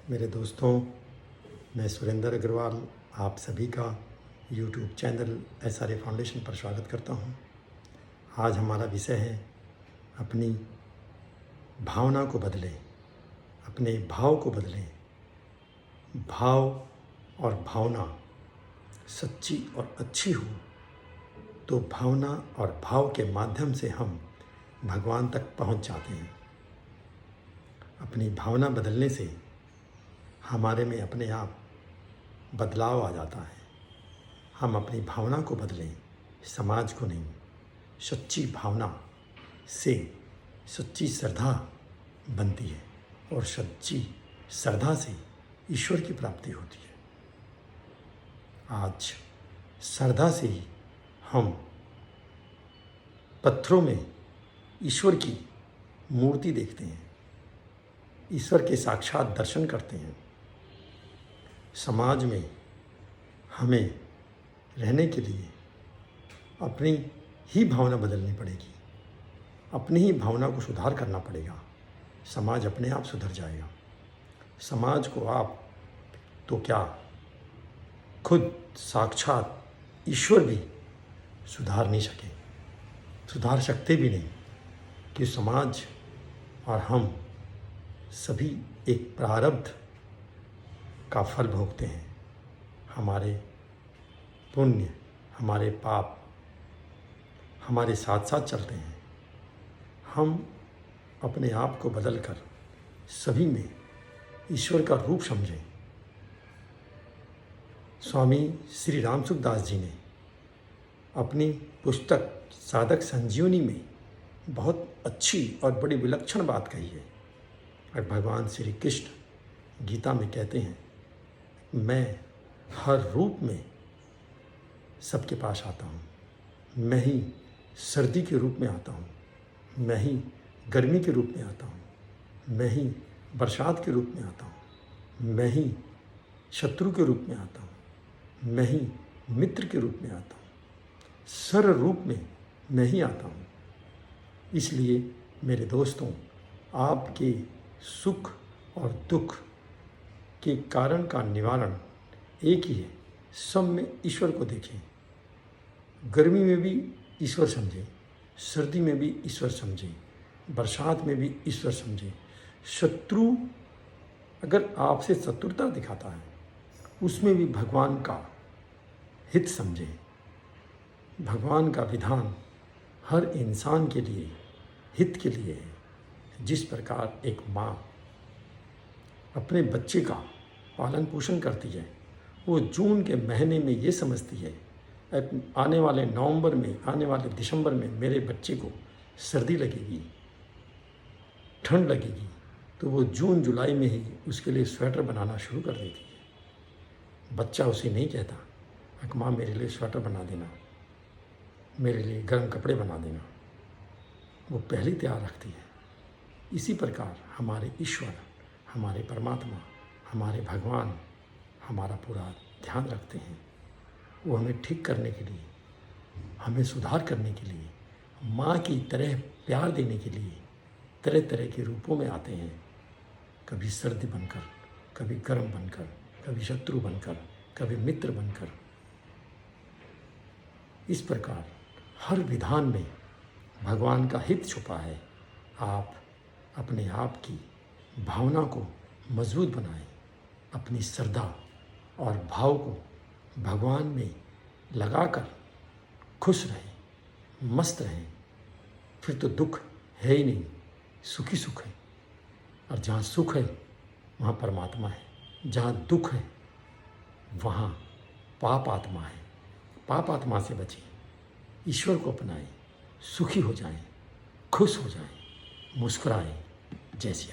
मेरे दोस्तों, मैं सुरेंद्र अग्रवाल आप सभी का यूट्यूब चैनल SRA फाउंडेशन पर स्वागत करता हूं। आज हमारा विषय है अपनी भावना को बदलें, अपने भाव को बदलें। भाव और भावना सच्ची और अच्छी हो तो भावना और भाव के माध्यम से हम भगवान तक पहुंच जाते हैं। अपनी भावना बदलने से हमारे में अपने आप बदलाव आ जाता है। हम अपनी भावना को बदलें, समाज को नहीं। सच्ची भावना से सच्ची श्रद्धा बनती है और सच्ची श्रद्धा से ईश्वर की प्राप्ति होती है। आज श्रद्धा से ही हम पत्थरों में ईश्वर की मूर्ति देखते हैं, ईश्वर के साक्षात दर्शन करते हैं। समाज में हमें रहने के लिए अपनी ही भावना बदलनी पड़ेगी, अपनी ही भावना को सुधार करना पड़ेगा। समाज अपने आप सुधर जाएगा। समाज को आप तो क्या, खुद साक्षात ईश्वर भी सुधार नहीं सके, सुधार सकते भी नहीं, कि समाज और हम सभी एक प्रारब्ध का फल भोगते हैं। हमारे पुण्य, हमारे पाप हमारे साथ साथ चलते हैं। हम अपने आप को बदलकर सभी में ईश्वर का रूप समझें। स्वामी श्री राम सुखदास जी ने अपनी पुस्तक साधक संजीवनी में बहुत अच्छी और बड़ी विलक्षण बात कही है। और भगवान श्री कृष्ण गीता में कहते हैं, मैं हर रूप में सबके पास आता हूँ। मैं ही सर्दी के रूप में आता हूँ, मैं ही गर्मी के रूप में आता हूँ, मैं ही बरसात के रूप में आता हूँ, मैं ही शत्रु के रूप में आता हूँ, मैं ही मित्र के रूप में आता हूँ। सर्व रूप में मैं ही आता हूँ। इसलिए मेरे दोस्तों, आपके सुख और दुख के कारण का निवारण एक ही है। सब में ईश्वर को देखें। गर्मी में भी ईश्वर समझें, सर्दी में भी ईश्वर समझें, बरसात में भी ईश्वर समझें। शत्रु अगर आपसे शत्रुता दिखाता है, उसमें भी भगवान का हित समझें। भगवान का विधान हर इंसान के लिए हित के लिए है। जिस प्रकार एक माँ अपने बच्चे का पालन पोषण करती है, वो जून के महीने में ये समझती है आने वाले नवंबर में, आने वाले दिसंबर में मेरे बच्चे को सर्दी लगेगी, ठंड लगेगी, तो वो जून जुलाई में ही उसके लिए स्वेटर बनाना शुरू कर देती है। बच्चा उसे नहीं कहता कि माँ मेरे लिए स्वेटर बना देना, मेरे लिए गर्म कपड़े बना देना। वो पहले तैयार रखती है। इसी प्रकार हमारे ईश्वर, हमारे परमात्मा, हमारे भगवान हमारा पूरा ध्यान रखते हैं। वो हमें ठीक करने के लिए, हमें सुधार करने के लिए, माँ की तरह प्यार देने के लिए तरह तरह के रूपों में आते हैं। कभी सर्दी बनकर, कभी गर्म बनकर, कभी शत्रु बनकर, कभी मित्र बनकर। इस प्रकार हर विधान में भगवान का हित छुपा है। आप अपने आप की भावना को मजबूत बनाएं, अपनी श्रद्धा और भाव को भगवान में लगाकर खुश रहें, मस्त रहें। फिर तो दुख है ही नहीं, सुखी सुख है। और जहाँ सुख है वहाँ परमात्मा है, जहाँ दुख है वहाँ पाप आत्मा है। पाप आत्मा से बचें, ईश्वर को अपनाएं, सुखी हो जाएं, खुश हो जाएं, मुस्कुराएं। जय सिया राम।